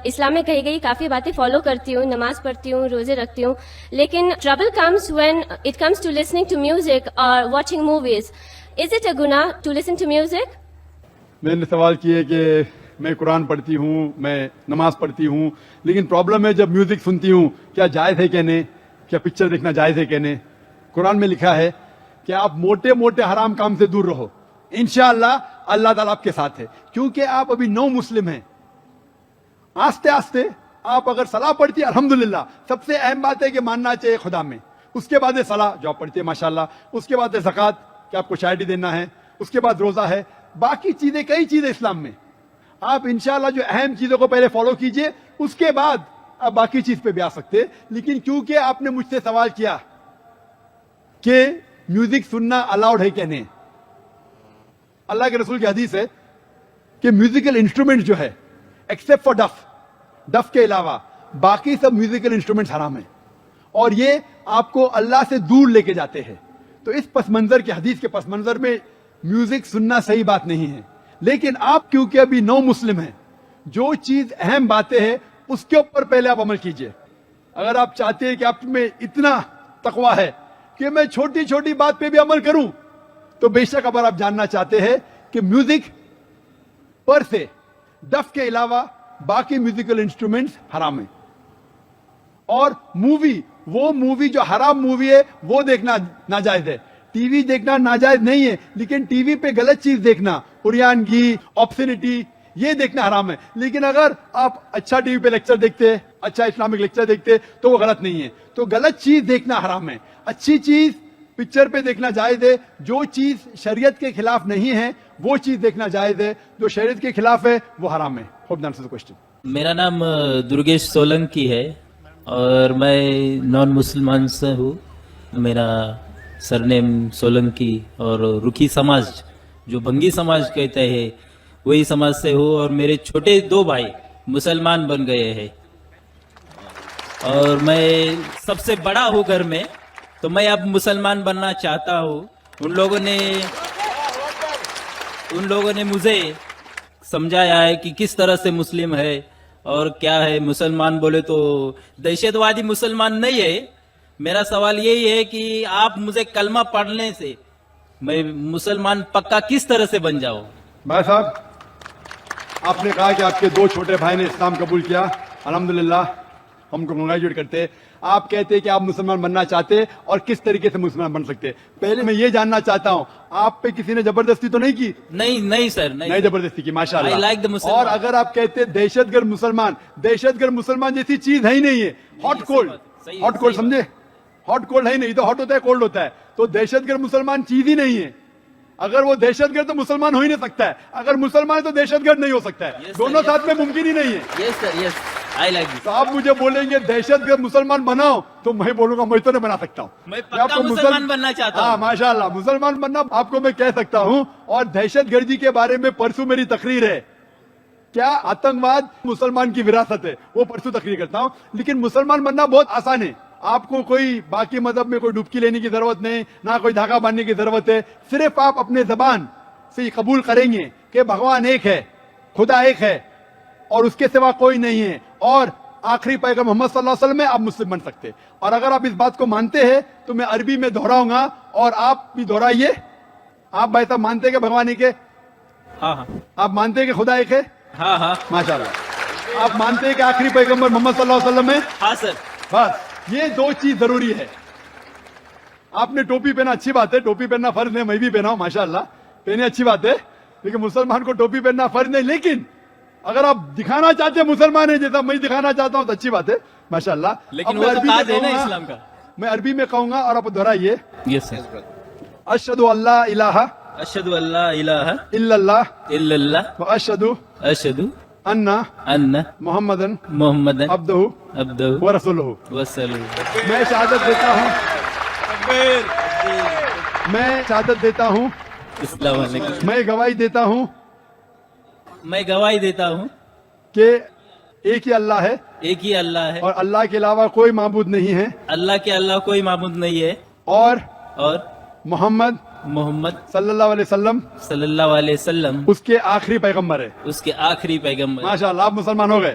اسلام میں کہی گئی کافی باتیں فالو کرتی ہوں, نماز پڑھتی ہوں, روزے رکھتی ہوں, لیکن trouble comes when it comes to listening to music اور watching movies. Is it a گناہ ٹو لسن ٹو میوزک؟ میں نے سوال کیے کہ میں قرآن پڑھتی ہوں, میں نماز پڑھتی ہوں, لیکن پرابلم ہے جب میوزک سنتی ہوں, کیا جائز ہے کہ نہیں, کیا پکچر دیکھنا جائز ہے کہ نہیں. قرآن میں لکھا ہے کہ آپ موٹے موٹے حرام کام سے دور رہو, انشاءاللہ اللہ تعالیٰ آپ کے ساتھ ہے, کیونکہ آپ ابھی نو مسلم ہیں. آستے آستے آپ اگر صلاح پڑھتی ہے الحمدللہ, سب سے اہم بات ہے کہ ماننا چاہیے خدا میں. اس کے بعد ہے صلاح جو آپ پڑھتے ہیں ماشاءاللہ, اس کے بعد ہے زکوٰۃ کہ آپ کو چارٹی دینا ہے, اس کے بعد روزہ ہے, باقی چیزیں کئی چیزیں اسلام میں. آپ انشاءاللہ جو اہم چیزوں کو پہلے فالو کیجئے, اس کے بعد آپ باقی چیز پہ بھی آ سکتے. لیکن کیونکہ آپ نے مجھ سے سوال کیا کہ میوزک سننا الاؤڈ ہے کہ نہیں, اللہ کے رسول کی حدیث ہے کہ میوزیکل انسٹرومنٹ جو ہے ایکسپٹ فار ڈف کے علاوہ باقی سب میوزیکل انسٹرومنٹس حرام ہیں, اور یہ آپ کو اللہ سے دور لے کے جاتے ہیں. تو اس پس منظر کی حدیث کے پس منظر میں میوزک سننا صحیح بات نہیں ہے. لیکن آپ کیونکہ ابھی نو مسلم ہیں, جو چیز اہم باتیں ہیں اس کے اوپر پہلے آپ عمل کیجئے. اگر آپ چاہتے ہیں کہ آپ میں اتنا تقویٰ ہے کہ میں چھوٹی چھوٹی بات پہ بھی عمل کروں, تو بے شک اگر آپ جاننا چاہتے ہیں کہ میوزک پر سے ڈف کے علاوہ باقی میوزیکل انسٹرومنٹس حرام ہیں. اور وہ مووی جو حرام مووی ہے وہ دیکھنا ناجائز ہے. ٹی وی دیکھنا ناجائز نہیں ہے, لیکن ٹی وی پہ غلط چیز دیکھنا, عریانگی, آبسینٹی, یہ دیکھنا حرام ہے. لیکن اگر آپ اچھا ٹی وی پہ لیکچر دیکھتے, اچھا اسلامک لیکچر دیکھتے, تو وہ غلط نہیں ہے. تو غلط چیز دیکھنا حرام ہے, اچھی چیز پکچر پہ دیکھنا جائز ہے. جو چیز شریعت کے خلاف نہیں ہے وہ چیز دیکھنا جائز ہے, جو شریعت کے خلاف ہے وہ حرام ہے. Hope answer the question. میرا نام درگیش سولنکی ہے اور میں نان مسلمان سے ہوں. میرا سرنیم سولنکی اور رکھی سماج جو بنگی سماج کہتے ہیں وہی سماج سے ہوں, اور میرے چھوٹے 2 بھائی مسلمان بن گئے ہیں اور میں سب سے بڑا ہوں گھر میں, تو میں اب مسلمان بننا چاہتا ہوں. ان لوگوں نے مجھے سمجھایا ہے کہ کس طرح سے مسلم ہے اور کیا ہے. مسلمان بولے تو دہشت وادی مسلمان نہیں ہے. میرا سوال یہی ہے کہ آپ مجھے کلمہ پڑھنے سے میں مسلمان پکا کس طرح سے بن جاؤں. بھائی صاحب, آپ نے کہا کہ آپ کے 2 چھوٹے بھائی نے اسلام قبول کیا, الحمدللہ ہم کو کنگریچولیٹ کرتے. آپ کہتے ہیں کہ آپ مسلمان بننا چاہتے, اور کس طریقے سے مسلمان بن سکتے. پہلے میں یہ جاننا چاہتا ہوں, آپ پہ کسی نے زبردستی تو نہیں کی؟ نہیں سر, نہیں زبردستی کی, ماشاءاللہ. I like the Muslim. اور اگر آپ کہتے دہشت گرد مسلمان جیسی چیز ہے ہی نہیں ہے. ہاٹ کولڈ سمجھے, ہاٹ کولڈ ہے ہی نہیں, تو ہاٹ ہوتا ہے کولڈ ہوتا ہے, تو دہشت گرد مسلمان چیز ہی نہیں ہے. اگر وہ دہشت گرد تو مسلمان ہو ہی نہیں سکتا ہے, اگر مسلمان ہے تو دہشت گرد نہیں ہو سکتا ہے. دونوں ساتھ میں ممکن ہی نہیں ہے. یس سر, یس, آئی لائک دس. تو آپ مجھے بولیں گے دہشت گرد مسلمان بناؤ, تو میں بولوں گا میں تو نہیں بنا سکتا ہوں. میں پکا مسلمان بننا چاہتا ہاں ہوں. ماشاءاللہ, مسلمان بننا آپ کو میں کہہ سکتا ہوں. اور دہشت گردی کے بارے میں پرسوں میری تقریر ہے, کیا آتنکواد مسلمان کی وراثت ہے, وہ پرسوں تقریر کرتا ہوں. لیکن مسلمان بننا بہت آسان ہے. آپ کو کوئی باقی مذہب میں کوئی ڈبکی لینے کی ضرورت نہیں, نہ کوئی دھاگا باندھنے کی ضرورت ہے. صرف آپ اپنے زبان سے قبول کریں گے کہ بھگوان ایک ہے, خدا ایک ہے, اور اس کے سوا کوئی نہیں ہے, اور آخری پیغمبر محمد صلی اللہ علیہ وسلم میں آپ مسلم بن سکتے. اور اگر آپ اس بات کو مانتے ہیں تو میں عربی میں دہراؤں گا, اور آپ بھی دہرائیے. آپ بھائی صاحب مانتے ہیں کہ بھگوان ایک ہے؟ ہاں. آپ مانتے ہیں کہ خدا ایک ہے؟ ہاں. ماشاءاللہ. آپ مانتے ہیں کہ آخری پیغمبر محمد صلی اللہ علیہ وسلم ہے؟ ہاں سر. بس یہ 2 چیز ضروری ہے. آپ نے ٹوپی پہنا, اچھی بات ہے, ٹوپی پہننا فرض ہے, میں بھی پہنا ہوں ماشاءاللہ, پہنے اچھی بات ہے. لیکن مسلمان کو ٹوپی پہننا فرض نہیں. لیکن اگر آپ دکھانا چاہتے ہیں مسلمان ہیں جیسا میں دکھانا چاہتا ہوں تو اچھی بات ہے ماشاءاللہ. لیکن وہ تو تاج ہے نا اسلام کا. میں عربی میں کہوں گا اور آپ دہرائیے. یس سر. اشہد ان لا الہ اشہد ان لا الہ الا اللہ الا اللہ واشہد اشہد ان ان محمدن محمد عبدہ ورسولہ. میں شہادت دیتا ہوں السلام علیکم. میں گواہی دیتا ہوں کہ ایک ہی اللہ ہے, ایک ہی اللہ ہے, اور اللہ کے علاوہ کوئی معبود نہیں ہے, اللہ کے علاوہ کوئی معبود نہیں ہے, اور محمد صلی اللہ علیہ وسلم اس کے آخری پیغمبر ہے. اس کے آخری پیغمبر. ماشاءاللہ, آپ مسلمان ہو گئے.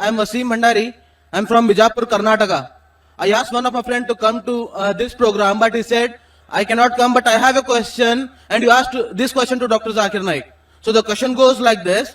I'm Wasim Bhandari. I'm from Bijapur, Karnataka. I asked one of my friends to come to this program, but he said, I cannot come, but I have a question. And you asked this question to Dr. Zakir Naik. So the question goes like this.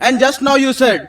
And just now you said,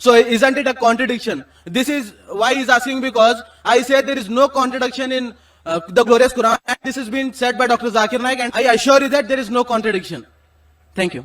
So isn't it a contradiction? This is why he's asking, because I said there is no contradiction in the glorious Quran, and this has been said by Dr. Zakir Naik, and I assure you that there is no contradiction. Thank you.